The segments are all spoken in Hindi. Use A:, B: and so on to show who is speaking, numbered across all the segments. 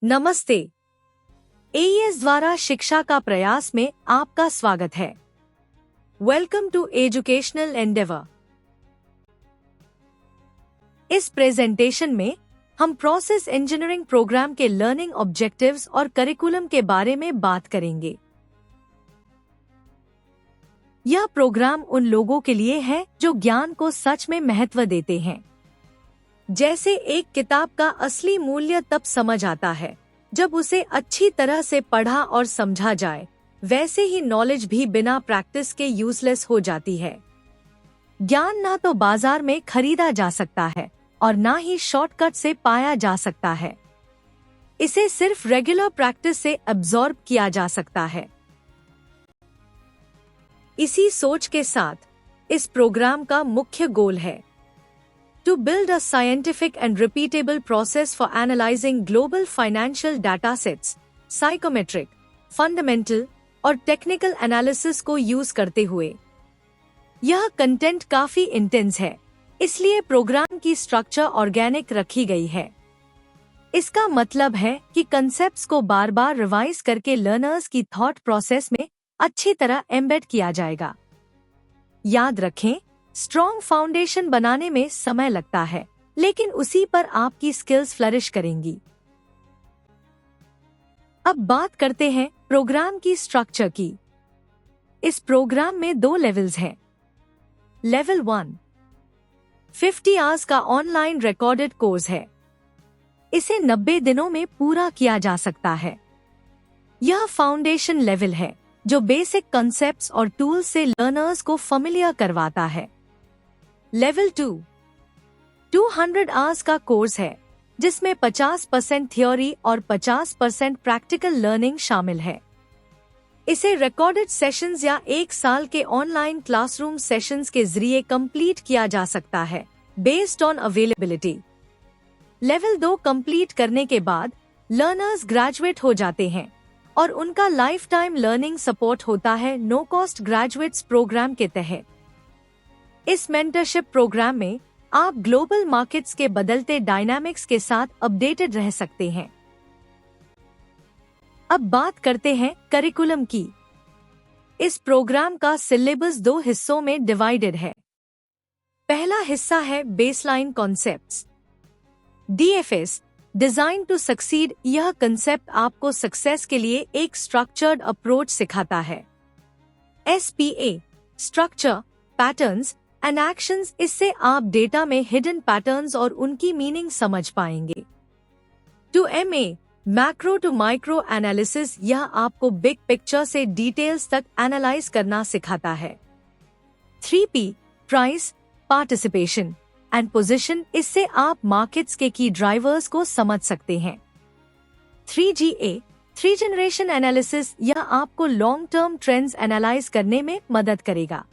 A: नमस्ते। एईएस द्वारा शिक्षा का प्रयास में आपका स्वागत है। Welcome to educational endeavour. इस प्रेजेंटेशन में हम प्रोसेस इंजीनियरिंग प्रोग्राम के लर्निंग ऑब्जेक्टिव्स और करिकुलम के बारे में बात करेंगे। यह प्रोग्राम उन लोगों के लिए है जो ज्ञान को सच में महत्व देते हैं। जैसे एक किताब का असली मूल्य तब समझ आता है जब उसे अच्छी तरह से पढ़ा और समझा जाए, वैसे ही नॉलेज भी बिना प्रैक्टिस के यूजलेस हो जाती है। ज्ञान ना तो बाजार में खरीदा जा सकता है और ना ही शॉर्टकट से पाया जा सकता है। इसे सिर्फ रेगुलर प्रैक्टिस से अब्सॉर्ब किया जा सकता है। इसी सोच के साथ इस प्रोग्राम का मुख्य गोल है to build a scientific and repeatable process for analyzing global financial datasets, psychometric, fundamental और technical analysis को यूज करते हुए। यह कंटेंट काफी इंटेंस है, इसलिए प्रोग्राम की स्ट्रक्चर ऑर्गेनिक रखी गई है। इसका मतलब है कि कंसेप्ट्स को बार बार रिवाइज करके लर्नर्स की थॉट प्रोसेस में अच्छी तरह एम्बेड किया जाएगा। याद रखें, स्ट्रॉन्ग फाउंडेशन बनाने में समय लगता है, लेकिन उसी पर आपकी स्किल्स फ्लरिश करेंगी। अब बात करते हैं प्रोग्राम की स्ट्रक्चर की। इस प्रोग्राम में 2 लेवल्स हैं। लेवल 1 50 आवर्स का ऑनलाइन रिकॉर्डेड कोर्स है। इसे 90 दिनों में पूरा किया जा सकता है। यह फाउंडेशन लेवल है जो बेसिक कॉन्सेप्ट्स और टूल्स से लर्नर्स को फैमिलियर करवाता है। लेवल 2 200 आवर्स का कोर्स है, जिसमें 50% थ्योरी और 50% प्रैक्टिकल लर्निंग शामिल है। इसे रिकॉर्डेड सेशंस या 1 साल के ऑनलाइन क्लासरूम सेशंस के जरिए कंप्लीट किया जा सकता है, based on availability. Level 2 complete करने के बाद लर्नर्स ग्रेजुएट हो जाते हैं और उनका लाइफ टाइम लर्निंग सपोर्ट होता है नो कॉस्ट ग्रेजुएट्स प्रोग्राम के तहत। इस मेंटरशिप प्रोग्राम में आप ग्लोबल मार्केट्स के बदलते डायनामिक्स के साथ अपडेटेड रह सकते हैं। अब बात करते हैं करिकुलम की। इस प्रोग्राम का सिलेबस 2 हिस्सों में डिवाइडेड है। पहला हिस्सा है baseline concepts. DFS design to succeed. यह कंसेप्ट आपको सक्सेस के लिए एक स्ट्रक्चर्ड अप्रोच सिखाता है। SPA structure, patterns and actions. इससे आप डेटा में हिडन पैटर्न्स और उनकी मीनिंग समझ पाएंगे। 2MA macro to micro analysis. यह आपको बिग पिक्चर से डिटेल्स तक एनालाइज करना सिखाता है। 3P price, participation and position. इससे आप मार्केट्स के की ड्राइवर्स को समझ सकते हैं। 3GA three generation analysis. यह आपको लॉन्ग टर्म ट्रेंड्स एनालाइज करने में मदद करेगा।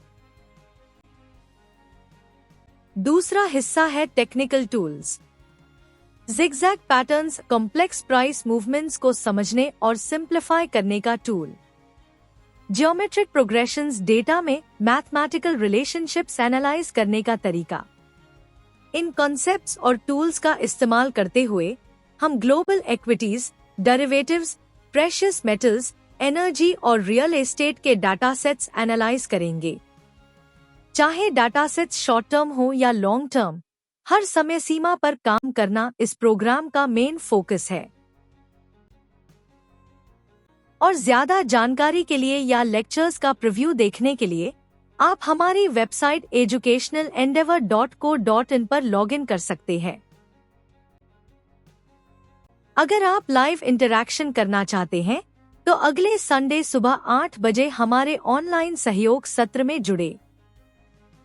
A: दूसरा हिस्सा है technical tools. Zigzag patterns, complex price movements को समझने और सिंप्लीफाई करने का टूल। ज्योमेट्रिक प्रोग्रेशंस, डेटा में मैथमेटिकल रिलेशनशिप्स एनालाइज करने का तरीका। इन कॉन्सेप्ट्स और टूल्स का इस्तेमाल करते हुए हम global equities, derivatives, precious metals, energy और रियल एस्टेट के डाटा सेट्स एनालाइज करेंगे। चाहे डाटा सेट्स शॉर्ट टर्म हो या लॉन्ग टर्म, हर समय सीमा पर काम करना इस प्रोग्राम का मेन फोकस है। और ज्यादा जानकारी के लिए या लेक्चर्स का प्रीव्यू देखने के लिए आप हमारी वेबसाइट educationalendeavor.co.in पर लॉगिन कर सकते हैं। अगर आप लाइव इंटरैक्शन करना चाहते हैं तो अगले संडे सुबह 8 बजे हमारे ऑनलाइन सहयोग सत्र में जुड़े।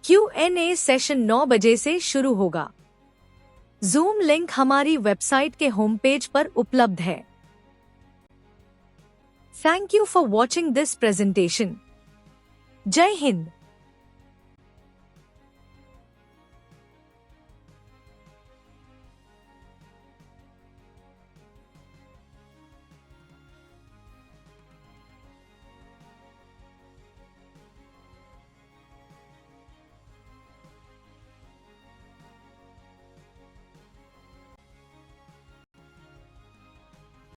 A: Q&A सेशन 9 बजे से शुरू होगा। जूम लिंक हमारी वेबसाइट के होम पेज पर उपलब्ध है। Thank you for watching this presentation. जय हिंद।